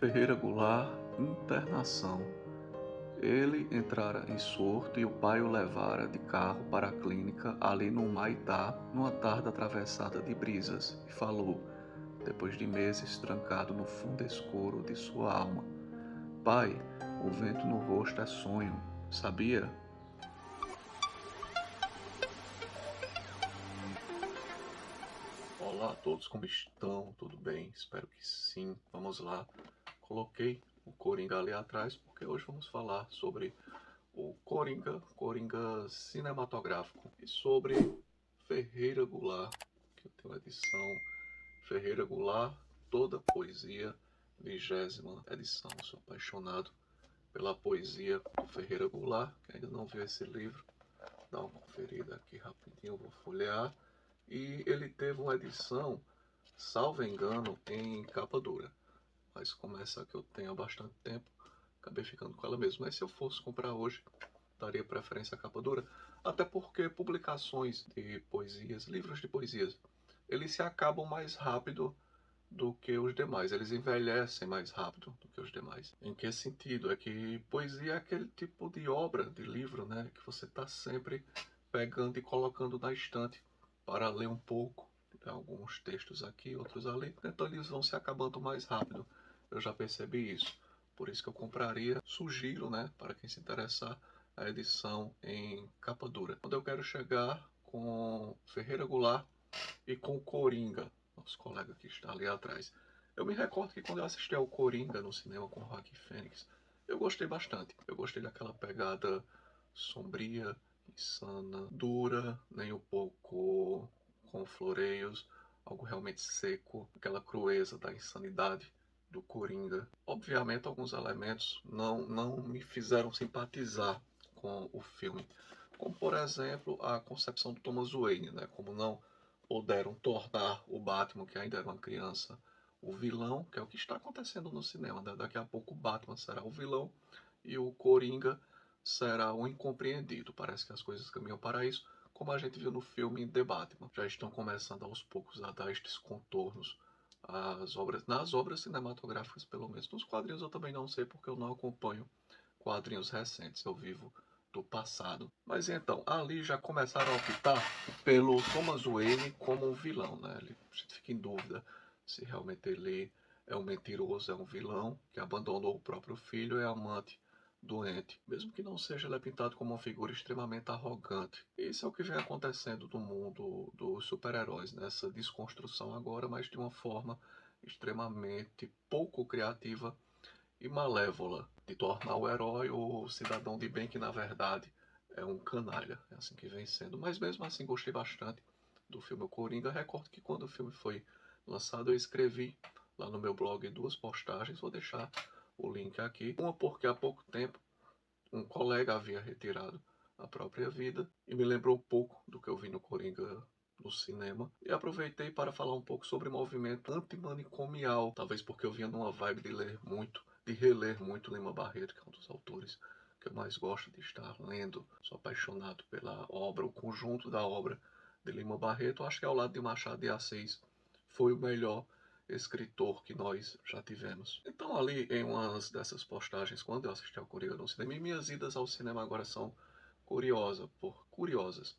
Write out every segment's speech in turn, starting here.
Ferreira Goulart, internação. Ele entrara em surto e o pai o levara de carro para a clínica ali no Humaitá, numa tarde atravessada de brisas, e falou, depois de meses trancado no fundo escuro de sua alma: Pai, o vento no rosto é sonho, sabia? Olá a todos, como estão? Tudo bem? Espero que sim. Vamos lá. Coloquei o Coringa ali atrás porque hoje vamos falar sobre o Coringa cinematográfico e sobre Ferreira Goulart, que eu tenho a edição Ferreira Goulart, toda poesia, 20ª edição. Sou apaixonado pela poesia do Ferreira Goulart. Quem ainda não viu esse livro, dá uma conferida aqui rapidinho, vou folhear. E ele teve uma edição, salvo engano, em capa dura. Mas como essa que eu tenho há bastante tempo, acabei ficando com ela mesmo. Mas se eu fosse comprar hoje, daria preferência à capa dura. Até porque publicações de poesias, livros de poesias, eles se acabam mais rápido do que os demais. Eles envelhecem mais rápido do que os demais. Em que sentido? É que poesia é aquele tipo de obra, de livro, né? Que você está sempre pegando e colocando na estante para ler um pouco. Tem alguns textos aqui, outros ali. Então eles vão se acabando mais rápido. Eu já percebi isso. Por isso que eu compraria, sugiro, né, para quem se interessar, a edição em capa dura. Quando eu quero chegar com Ferreira Goulart e com Coringa, nosso colega que está ali atrás. Eu me recordo que quando eu assisti ao Coringa no cinema com Joaquin Phoenix, eu gostei bastante. Eu gostei daquela pegada sombria, insana, dura, nem um pouco com floreios, algo realmente seco, aquela crueza da insanidade do Coringa. Obviamente, alguns elementos não me fizeram simpatizar com o filme, como por exemplo a concepção do Thomas Wayne, né? Como não puderam tornar o Batman, que ainda era uma criança, o vilão, que é o que está acontecendo no cinema, né? Daqui a pouco o Batman será o vilão e o Coringa será o incompreendido. Parece que as coisas caminham para isso, como a gente viu no filme The Batman. Já estão começando aos poucos a dar estes contornos às obras, nas obras cinematográficas pelo menos. Nos quadrinhos eu também não sei porque eu não acompanho quadrinhos recentes, eu vivo do passado. Mas então, ali já começaram a optar pelo Thomas Wayne como um vilão, né? A gente fica em dúvida se realmente ele é um mentiroso, é um vilão que abandonou o próprio filho, é amante doente, mesmo que não seja, ele é pintado como uma figura extremamente arrogante. Isso é o que vem acontecendo no mundo dos super-heróis, nessa desconstrução agora, mas de uma forma extremamente pouco criativa e malévola, de tornar o herói o cidadão de bem que na verdade é um canalha. É assim que vem sendo. Mas mesmo assim gostei bastante do filme O Coringa. Recordo que quando o filme foi lançado eu escrevi lá no meu blog duas postagens. Vou deixar o link aqui. Uma porque há pouco tempo um colega havia retirado a própria vida e me lembrou um pouco do que eu vi no Coringa no cinema. E aproveitei para falar um pouco sobre o movimento antimanicomial, talvez porque eu vinha numa vibe de ler muito, de reler muito Lima Barreto, que é um dos autores que eu mais gosto de estar lendo. Sou apaixonado pela obra, o conjunto da obra de Lima Barreto. Acho que ao lado de Machado de Assis foi o melhor escritor que nós já tivemos. Então ali em umas dessas postagens, quando eu assisti ao Coringa no cinema, e minhas idas ao cinema agora são curiosas,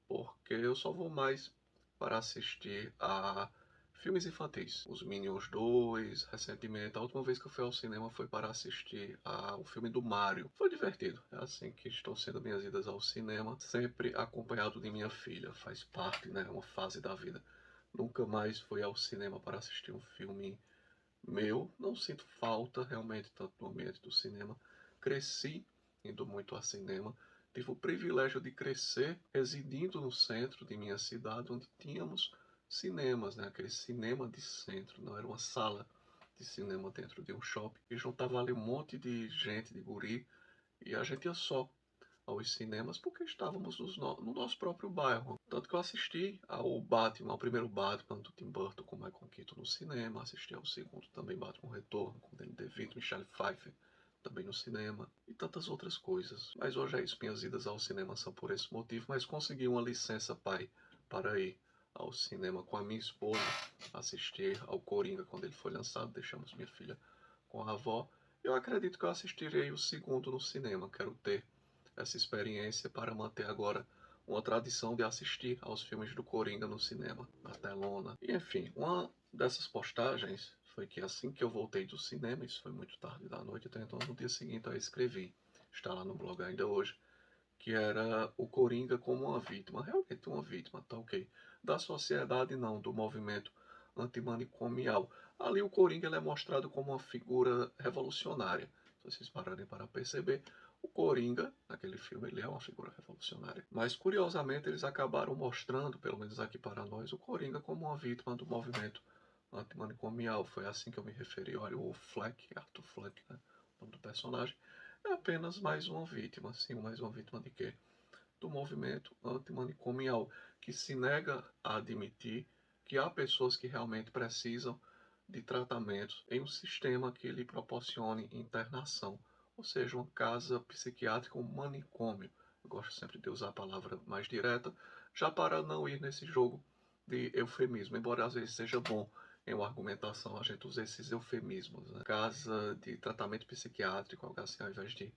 porque eu só vou mais para assistir a filmes infantis. Os Minions 2, recentemente, a última vez que eu fui ao cinema foi para assistir ao filme do Mario. Foi divertido, é assim que estão sendo minhas idas ao cinema, sempre acompanhado de minha filha, faz parte, né, uma fase da vida. Nunca mais fui ao cinema para assistir um filme meu, não sinto falta realmente tanto no ambiente do cinema. Cresci indo muito a cinema. Tive o privilégio de crescer residindo no centro de minha cidade, onde tínhamos cinemas, né? Aquele cinema de centro, não era uma sala de cinema dentro de um shopping. E juntava ali um monte de gente, de guri, e a gente ia só aos cinemas porque estávamos no nosso próprio bairro. Tanto que eu assisti ao Batman, ao primeiro Batman do Tim Burton com Michael Keaton no cinema, assisti ao segundo também Batman Retorno com Danny DeVito, Michelle Pfeiffer também no cinema e tantas outras coisas. Mas hoje é isso, minhas idas ao cinema são por esse motivo, mas consegui uma licença, pai, para ir ao cinema com a minha esposa, assistir ao Coringa quando ele foi lançado, deixamos minha filha com a avó. Eu acredito que eu assistirei o segundo no cinema. Quero ter essa experiência para manter agora uma tradição de assistir aos filmes do Coringa no cinema, na telona. E enfim, uma dessas postagens foi que assim que eu voltei do cinema, isso foi muito tarde da noite, então no dia seguinte eu escrevi, está lá no blog ainda hoje, que era o Coringa como uma vítima, realmente uma vítima, tá ok? Da sociedade não, do movimento antimanicomial. Ali o Coringa ele é mostrado como uma figura revolucionária. Se vocês pararem para perceber, o Coringa, naquele filme, ele é uma figura revolucionária. Mas, curiosamente, eles acabaram mostrando, pelo menos aqui para nós, o Coringa como uma vítima do movimento antimanicomial. Foi assim que eu me referi. Olha, o Fleck, Arthur Fleck, né, o nome do personagem, é apenas mais uma vítima. Sim, mais uma vítima de quê? Do movimento antimanicomial, que se nega a admitir que há pessoas que realmente precisam de tratamentos em um sistema que lhe proporcione internação, ou seja, uma casa psiquiátrica, um manicômio. Eu gosto sempre de usar a palavra mais direta, já para não ir nesse jogo de eufemismo, embora às vezes seja bom em uma argumentação a gente usa esses eufemismos, né? Casa de tratamento psiquiátrico, algo assim, ao invés de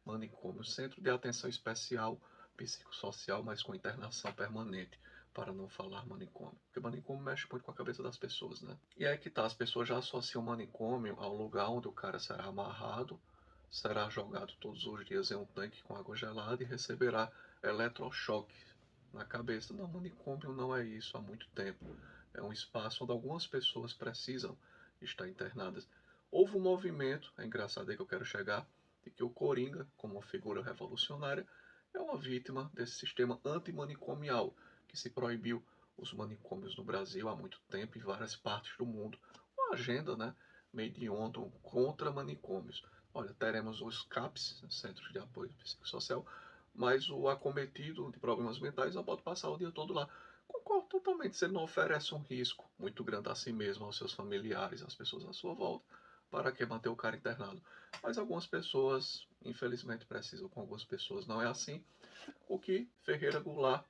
manicômio, centro de atenção especial psicossocial, mas com internação permanente, para não falar manicômio. Porque manicômio mexe muito com a cabeça das pessoas, né? E é que tá, as pessoas já associam manicômio ao lugar onde o cara será amarrado, será jogado todos os dias em um tanque com água gelada e receberá eletrochoque na cabeça. Não, manicômio não é isso há muito tempo. É um espaço onde algumas pessoas precisam estar internadas. Houve um movimento, é engraçado aí que eu quero chegar, de que o Coringa, como uma figura revolucionária, é uma vítima desse sistema antimanicomial, que se proibiu os manicômios no Brasil há muito tempo, em várias partes do mundo. Uma agenda, né, made in London contra manicômios. Olha, teremos os CAPs, Centros de Apoio Psicossocial, mas o acometido de problemas mentais não pode passar o dia todo lá. Concordo totalmente, se ele não oferece um risco muito grande a si mesmo, aos seus familiares, às pessoas à sua volta, para que manter o cara internado? Mas algumas pessoas, infelizmente, precisam, com algumas pessoas não é assim. O que Ferreira Goulart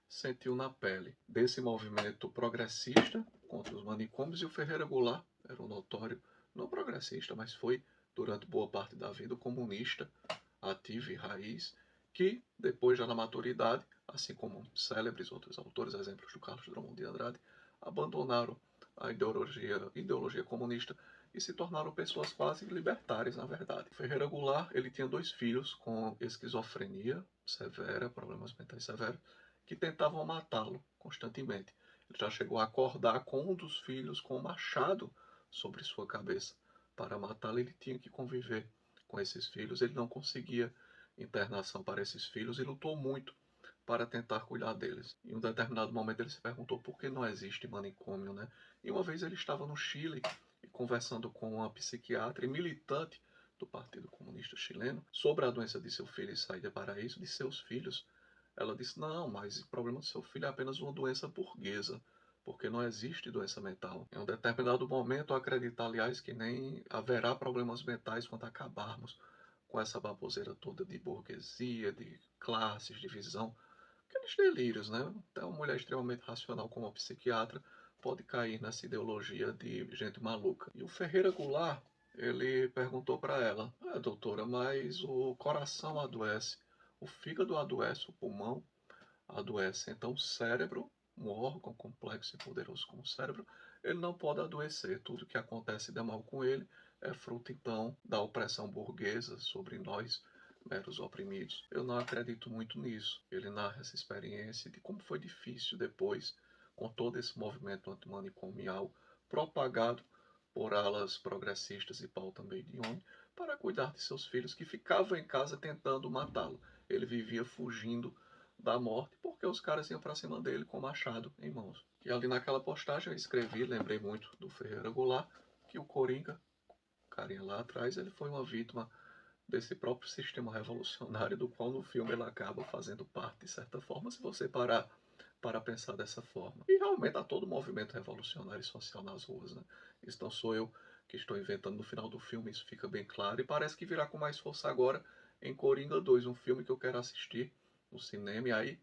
sentiu na pele desse movimento progressista contra os manicômios, e o Ferreira Goulart era um notório, não progressista, mas foi, durante boa parte da vida, comunista, ativo e raiz, que, depois já na maturidade, assim como célebres outros autores, exemplos do Carlos Drummond de Andrade, abandonaram a ideologia comunista e se tornaram pessoas quase libertárias, na verdade. Ferreira Goulart, ele tinha 2 filhos com esquizofrenia severa, problemas mentais severos, que tentavam matá-lo constantemente. Ele já chegou a acordar com um dos filhos com um machado sobre sua cabeça. Para matá-lo, ele tinha que conviver com esses filhos. Ele não conseguia internação para esses filhos e lutou muito para tentar cuidar deles. Em um determinado momento ele se perguntou por que não existe manicômio, né? E uma vez ele estava no Chile e conversando com uma psiquiatra e militante do Partido Comunista Chileno sobre a doença de seu filho e saída para isso, de seus filhos. Ela disse, não, mas o problema do seu filho é apenas uma doença burguesa, porque não existe doença mental. Em um determinado momento, acredita, aliás, que nem haverá problemas mentais quando acabarmos com essa baboseira toda de burguesia, de classes, de visão, aqueles delírios, né? Até uma mulher extremamente racional como uma psiquiatra pode cair nessa ideologia de gente maluca. E o Ferreira Goulart, ele perguntou para ela, doutora, mas o coração adoece, o fígado adoece, o pulmão adoece, então o cérebro, um órgão complexo e poderoso como o cérebro, ele não pode adoecer. Tudo que acontece de mal com ele é fruto, então, da opressão burguesa sobre nós, meros oprimidos. Eu não acredito muito nisso. Ele narra essa experiência de como foi difícil depois, com todo esse movimento antimanicomial propagado por alas progressistas e Paul também de onde, para cuidar de seus filhos que ficavam em casa tentando matá-lo. Ele vivia fugindo da morte porque os caras iam para cima dele com o machado em mãos. E ali naquela postagem eu escrevi, lembrei muito do Ferreira Goulart, que o Coringa, o carinha lá atrás, ele foi uma vítima desse próprio sistema revolucionário do qual no filme ele acaba fazendo parte de certa forma, se você parar para pensar dessa forma. E realmente há todo o movimento revolucionário e social nas ruas, né? Isso não sou eu que estou inventando no final do filme, isso fica bem claro, e parece que virá com mais força agora em Coringa 2, um filme que eu quero assistir no cinema, e aí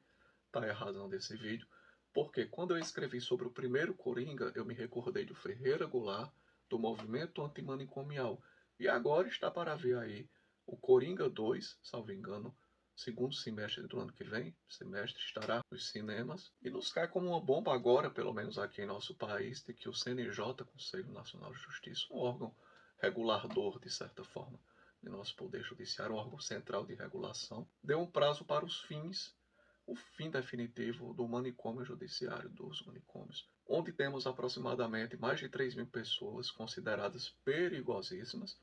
tá a razão desse vídeo, porque quando eu escrevi sobre o primeiro Coringa, eu me recordei do Ferreira Goulart, do movimento antimanicomial, E agora está para vir aí o Coringa 2, salvo engano, segundo semestre do ano que vem, semestre estará nos cinemas. E nos cai como uma bomba agora, pelo menos aqui em nosso país, de que o CNJ, Conselho Nacional de Justiça, um órgão regulador, de certa forma, de nosso Poder Judiciário, um órgão central de regulação, deu um prazo para o fim definitivo do manicômio judiciário, dos manicômios, onde temos aproximadamente mais de 3.000 pessoas consideradas perigosíssimas.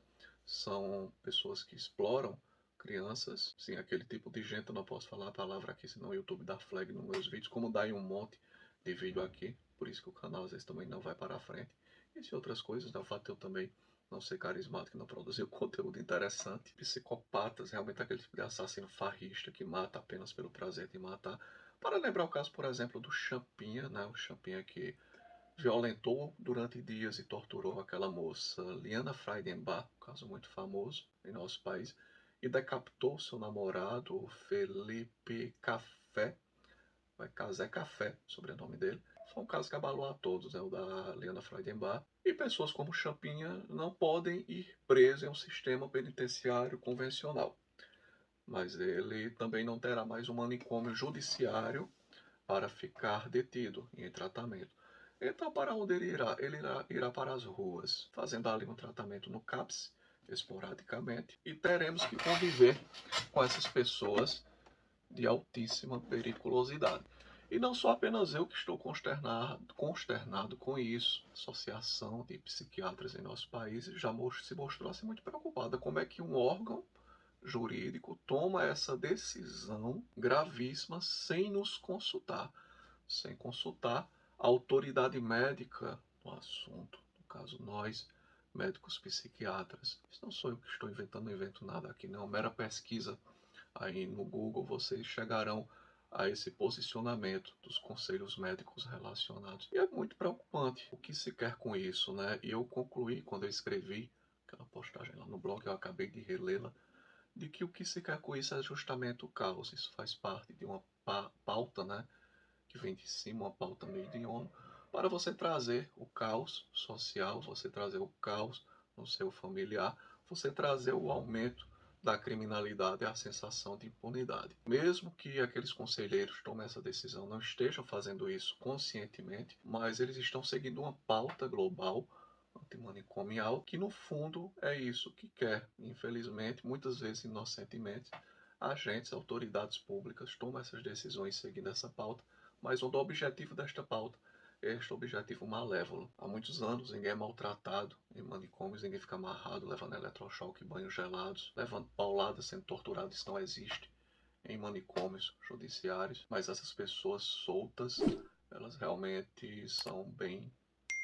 São pessoas que exploram crianças, sim, aquele tipo de gente, eu não posso falar a palavra aqui, senão o YouTube dá flag nos meus vídeos, como dá em um monte de vídeo aqui, por isso que o canal às vezes também não vai para a frente. E outras coisas, né? O fato de eu também não ser carismático e não produzir conteúdo interessante. Psicopatas, realmente aquele tipo de assassino farrista que mata apenas pelo prazer de matar. Para lembrar o caso, por exemplo, do Champinha, né? O Champinha que violentou durante dias e torturou aquela moça Liana Friedenbach, um caso muito famoso em nosso país, e decapitou seu namorado Felipe Café, vai Casé Café, sobrenome dele. Foi um caso que abalou a todos, né, o da Liana Friedenbach. E pessoas como Champinha não podem ir presos em um sistema penitenciário convencional. Mas ele também não terá mais um manicômio judiciário para ficar detido e em tratamento. Então, para onde ele irá? Irá para as ruas, fazendo ali um tratamento no CAPS, esporadicamente, e teremos que conviver com essas pessoas de altíssima periculosidade. E não sou apenas eu que estou consternado com isso. A Associação de Psiquiatras em nosso país já se mostrou assim, muito preocupada. Como é que um órgão jurídico toma essa decisão gravíssima sem nos consultar, sem consultar a autoridade médica no assunto, no caso nós, médicos psiquiatras. Isso não sou eu que estou inventando, não invento nada aqui, não, mera pesquisa aí no Google vocês chegarão a esse posicionamento dos conselhos médicos relacionados. E é muito preocupante o que se quer com isso, né? E eu concluí, quando eu escrevi aquela postagem lá no blog, eu acabei de relê-la, de que o que se quer com isso é justamente o caos. Isso faz parte de uma pauta, né? Que vem de cima, uma pauta meio de ONU, para você trazer o caos social, você trazer o caos no seu familiar, você trazer o aumento da criminalidade e a sensação de impunidade. Mesmo que aqueles conselheiros tomem essa decisão, não estejam fazendo isso conscientemente, mas eles estão seguindo uma pauta global antimanicomial, que no fundo é isso que quer. Infelizmente, muitas vezes inocentemente, agentes, autoridades públicas tomam essas decisões seguindo essa pauta, mas onde o objetivo desta pauta é este objetivo malévolo. Há muitos anos ninguém é maltratado em manicômios, ninguém fica amarrado, levando eletrochoque, banhos gelados, levando pauladas, sendo torturado, isso não existe em manicômios judiciários, mas essas pessoas soltas, elas realmente são bem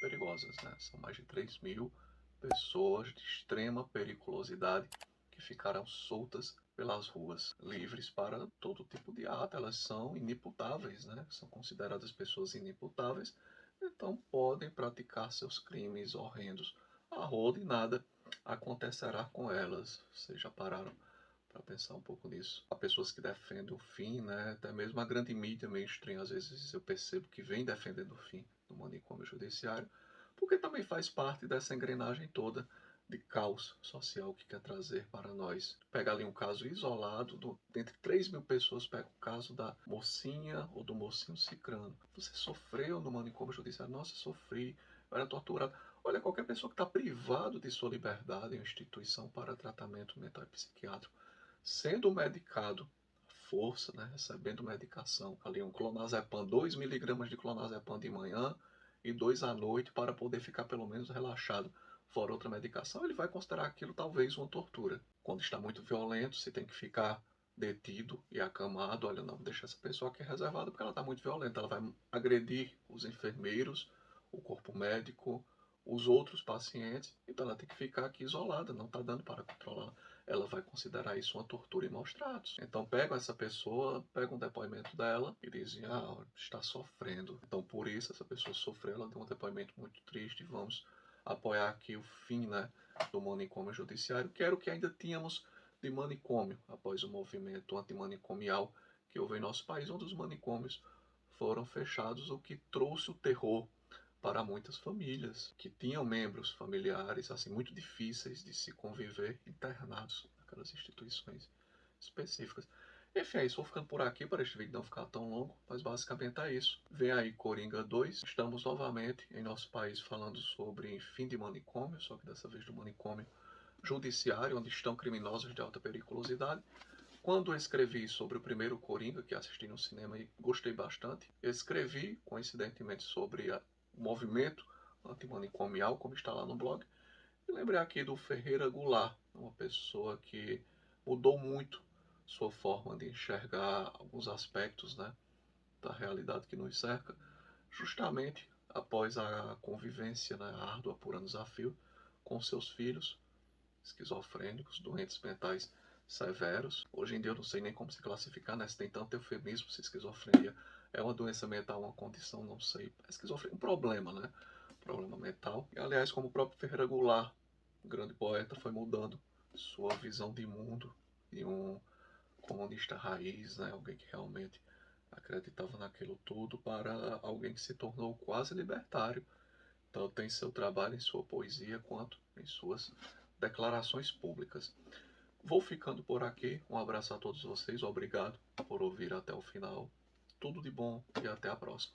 perigosas, né? São mais de 3.000 pessoas de extrema periculosidade que ficaram soltas pelas ruas, livres para todo tipo de ato. Elas são inimputáveis, né? São consideradas pessoas inimputáveis, então podem praticar seus crimes horrendos a rodo e nada acontecerá com elas. Vocês já pararam para pensar um pouco nisso? Há pessoas que defendem o fim, né? Até mesmo a grande mídia mainstream, às vezes eu percebo que vem defendendo o fim do manicômio judiciário, porque também faz parte dessa engrenagem toda de caos social que quer trazer para nós. Pega ali um caso isolado, dentre 3.000 pessoas, pega o caso da mocinha ou do mocinho cicrano. Você sofreu no manicômio judiciário? Nossa, sofri, eu era torturado. Olha, qualquer pessoa que está privado de sua liberdade em uma instituição para tratamento mental e psiquiátrico, sendo medicado à força, né, recebendo medicação, ali um clonazepam, 2 miligramas de clonazepam de manhã e 2 à noite para poder ficar pelo menos relaxado, fora outra medicação, ele vai considerar aquilo talvez uma tortura. Quando está muito violento, se tem que ficar detido e acamado, olha, não, deixa essa pessoa aqui reservada porque ela está muito violenta, ela vai agredir os enfermeiros, o corpo médico, os outros pacientes, então ela tem que ficar aqui isolada, não está dando para controlar. Ela vai considerar isso uma tortura e maus tratos. Então pegam essa pessoa, pegam um depoimento dela e dizem, está sofrendo. Então por isso essa pessoa sofreu, ela deu um depoimento muito triste, vamos apoiar aqui o fim, né, do manicômio judiciário, que era o que ainda tínhamos de manicômio após o movimento antimanicomial que houve em nosso país, onde os manicômios foram fechados, o que trouxe o terror para muitas famílias que tinham membros familiares assim muito difíceis de se conviver, internados naquelas instituições específicas. Enfim, é isso. Vou ficando por aqui para este vídeo não ficar tão longo, mas basicamente é isso. Vem aí Coringa 2. Estamos novamente em nosso país falando sobre fim de manicômio, só que dessa vez do manicômio judiciário, onde estão criminosos de alta periculosidade. Quando eu escrevi sobre o primeiro Coringa, que assisti no cinema e gostei bastante, eu escrevi, coincidentemente, sobre o movimento antimanicomial, como está lá no blog, e lembrei aqui do Ferreira Goulart, uma pessoa que mudou muito sua forma de enxergar alguns aspectos, né, da realidade que nos cerca, justamente após a convivência, né, árdua por anos a fio com seus filhos esquizofrênicos, doentes mentais severos. Hoje em dia eu não sei nem como se classificar, né? Se tem tanto eufemismo, se esquizofrenia é uma doença mental, uma condição, não sei. A esquizofrenia é um problema, né? Problema mental. E aliás, como o próprio Ferreira Goulart, um grande poeta, foi mudando sua visão de mundo de um comunista raiz, né? Alguém que realmente acreditava naquilo tudo, para alguém que se tornou quase libertário, tanto em seu trabalho, em sua poesia, quanto em suas declarações públicas. Vou ficando por aqui. Um abraço a todos vocês. Obrigado por ouvir até o final. Tudo de bom e até a próxima.